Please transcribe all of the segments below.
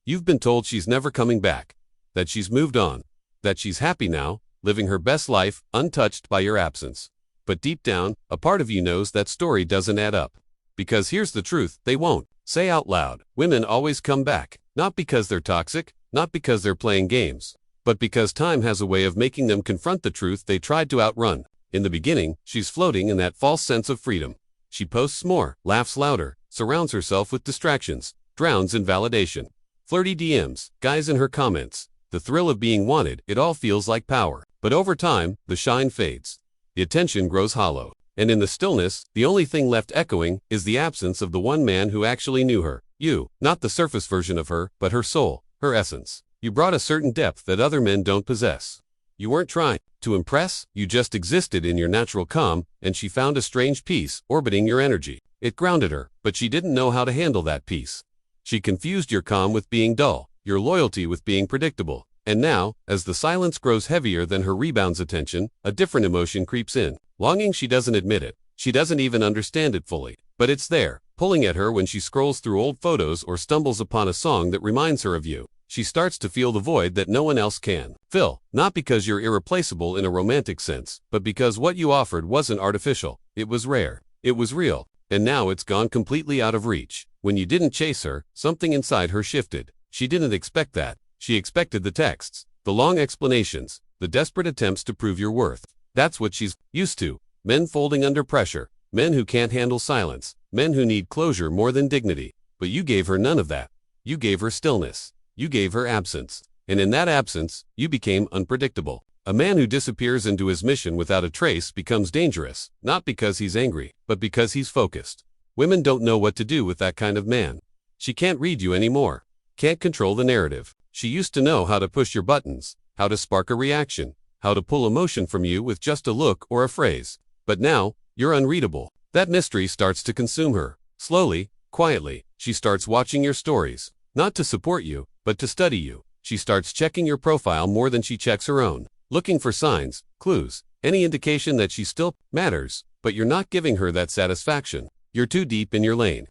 You've been told she's never coming back, that she's moved on, that she's happy now, living her best life, untouched by your absence. But deep down, a part of you knows that story doesn't add up. Because here's the truth, they won't. Say out loud, women always come back, not because they're toxic, not because they're playing games, but because time has a way of making them confront the truth they tried to outrun. In the beginning, she's floating in that false sense of freedom. She posts more, laughs louder, surrounds herself with distractions, drowns in validation. Flirty DMs, guys in her comments, the thrill of being wanted, it all feels like power. But over time, the shine fades. The attention grows hollow. And in the stillness, the only thing left echoing is the absence of the one man who actually knew her. You, not the surface version of her, but her soul, her essence. You brought a certain depth that other men don't possess. You weren't trying to impress, you just existed in your natural calm, and she found a strange peace orbiting your energy. It grounded her, but she didn't know how to handle that peace. She confused your calm with being dull, your loyalty with being predictable. And now, as the silence grows heavier than her rebounds attention, a different emotion creeps in. Longing. She doesn't admit it. She doesn't even understand it fully. But it's there, pulling at her when she scrolls through old photos or stumbles upon a song that reminds her of you. She starts to feel the void that no one else can fill. Not because you're irreplaceable in a romantic sense, but because what you offered wasn't artificial. It was rare. It was real. And now it's gone completely out of reach. When you didn't chase her, something inside her shifted. She didn't expect that. She expected the texts, the long explanations, the desperate attempts to prove your worth. That's what she's used to. Men folding under pressure, men who can't handle silence, men who need closure more than dignity. But you gave her none of that. You gave her stillness. You gave her absence. And in that absence, you became unpredictable. A man who disappears into his mission without a trace becomes dangerous, not because he's angry, but because he's focused. Women don't know what to do with that kind of man. She can't read you anymore. Can't control the narrative. She used to know how to push your buttons, how to spark a reaction, how to pull emotion from you with just a look or a phrase. But now, you're unreadable. That mystery starts to consume her. Slowly, quietly, she starts watching your stories, not to support you, but to study you. She starts checking your profile more than she checks her own, looking for signs, clues, any indication that she still matters. But you're not giving her that satisfaction. You're too deep in your lane,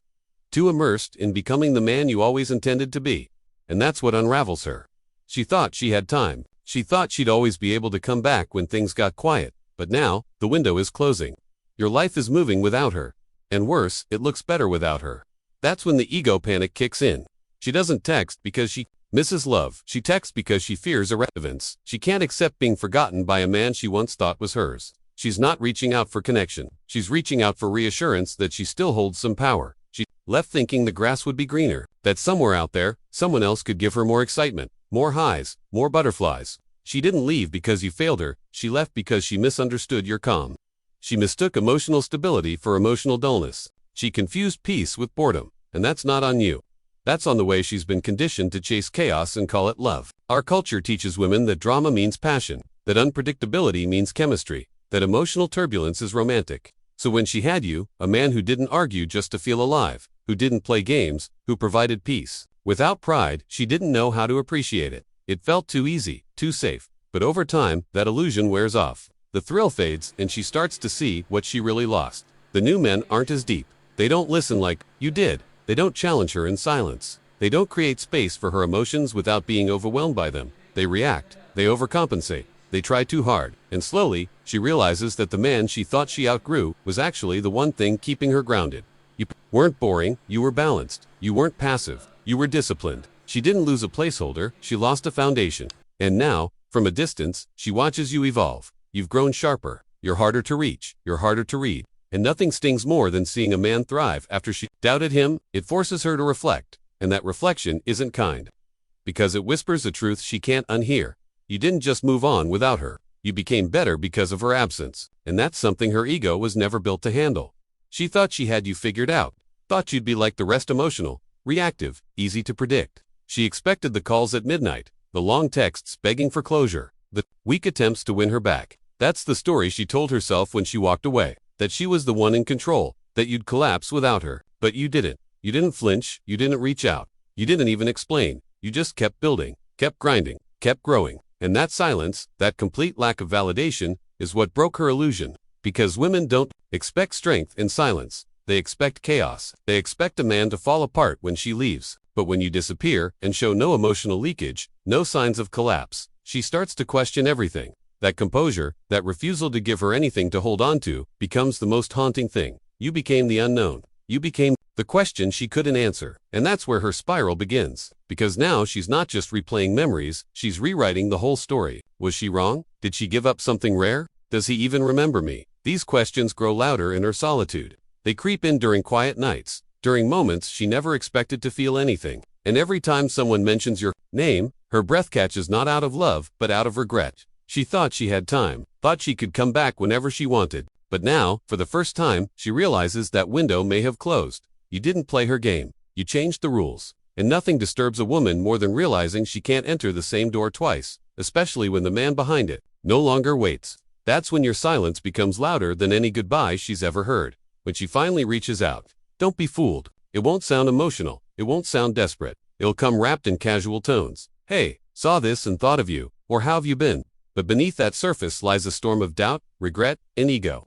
too immersed in becoming the man you always intended to be. And that's what unravels her. She thought she had time. She thought she'd always be able to come back when things got quiet. But now, the window is closing. Your life is moving without her. And worse, it looks better without her. That's when the ego panic kicks in. She doesn't text because she misses love. She texts because she fears irrelevance. She can't accept being forgotten by a man she once thought was hers. She's not reaching out for connection. She's reaching out for reassurance that she still holds some power. She left thinking the grass would be greener, that somewhere out there, someone else could give her more excitement, more highs, more butterflies. She didn't leave because you failed her. She left because she misunderstood your calm. She mistook emotional stability for emotional dullness. She confused peace with boredom. And that's not on you. That's on the way she's been conditioned to chase chaos and call it love. Our culture teaches women that drama means passion, that unpredictability means chemistry, that emotional turbulence is romantic. So when she had you, a man who didn't argue just to feel alive, who didn't play games, who provided peace, without pride, she didn't know how to appreciate it. It felt too easy, too safe. But over time, that illusion wears off. The thrill fades, and she starts to see what she really lost. The new men aren't as deep. They don't listen like you did. They don't challenge her in silence. They don't create space for her emotions without being overwhelmed by them. They react. They overcompensate. They try too hard. And slowly, she realizes that the man she thought she outgrew was actually the one thing keeping her grounded. You weren't boring. You were balanced. You weren't passive. You were disciplined. She didn't lose a placeholder. She lost a foundation. And now, from a distance, she watches you evolve. You've grown sharper. You're harder to reach. You're harder to read. And nothing stings more than seeing a man thrive after she doubted him. It forces her to reflect. And that reflection isn't kind. Because it whispers a truth she can't unhear. You didn't just move on without her. You became better because of her absence. And that's something her ego was never built to handle. She thought she had you figured out. Thought you'd be like the rest, emotional, reactive, easy to predict. She expected the calls at midnight, the long texts begging for closure, the weak attempts to win her back. That's the story she told herself when she walked away. That she was the one in control, that you'd collapse without her. But you didn't. You didn't flinch, you didn't reach out. You didn't even explain. You just kept building, kept grinding, kept growing. And that silence, that complete lack of validation, is what broke her illusion. Because women don't expect strength in silence. They expect chaos. They expect a man to fall apart when she leaves. But when you disappear and show no emotional leakage, no signs of collapse, she starts to question everything. That composure, that refusal to give her anything to hold on to, becomes the most haunting thing. You became the unknown. You became the question she couldn't answer. And that's where her spiral begins. Because now she's not just replaying memories, she's rewriting the whole story. Was she wrong? Did she give up something rare? Does he even remember me? These questions grow louder in her solitude. They creep in during quiet nights, during moments she never expected to feel anything. And every time someone mentions your name, her breath catches not out of love, but out of regret. She thought she had time, thought she could come back whenever she wanted. But now, for the first time, she realizes that window may have closed. You didn't play her game. You changed the rules. And nothing disturbs a woman more than realizing she can't enter the same door twice, especially when the man behind it no longer waits. That's when your silence becomes louder than any goodbye she's ever heard. When she finally reaches out, don't be fooled. It won't sound emotional. It won't sound desperate. It'll come wrapped in casual tones. Hey, saw this and thought of you. Or how have you been? But beneath that surface lies a storm of doubt, regret, and ego.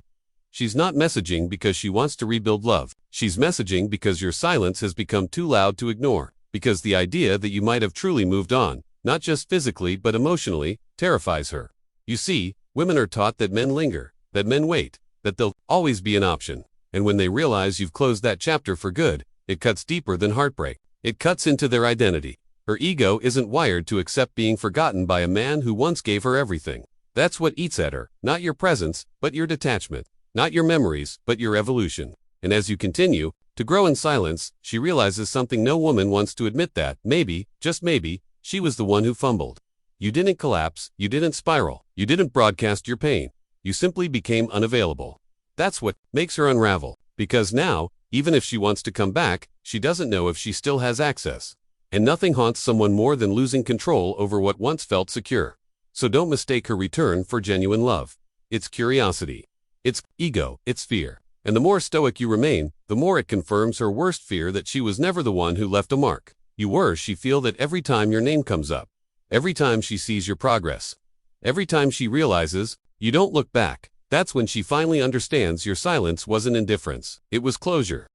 She's not messaging because she wants to rebuild love. She's messaging because your silence has become too loud to ignore. Because the idea that you might have truly moved on, not just physically but emotionally, terrifies her. You see, women are taught that men linger, that men wait, that they'll always be an option. And when they realize you've closed that chapter for good, it cuts deeper than heartbreak. It cuts into their identity. Her ego isn't wired to accept being forgotten by a man who once gave her everything. That's what eats at her, not your presence, but your detachment. Not your memories, but your evolution. And as you continue to grow in silence, she realizes something no woman wants to admit, that maybe, just maybe, she was the one who fumbled. You didn't collapse, you didn't spiral, you didn't broadcast your pain. You simply became unavailable. That's what makes her unravel. Because now, even if she wants to come back, she doesn't know if she still has access. And nothing haunts someone more than losing control over what once felt secure. So don't mistake her return for genuine love. It's curiosity. It's ego, it's fear. And the more stoic you remain, the more it confirms her worst fear, that she was never the one who left a mark. You were. She feels that every time your name comes up. Every time she sees your progress. Every time she realizes you don't look back. That's when she finally understands your silence wasn't indifference. It was closure.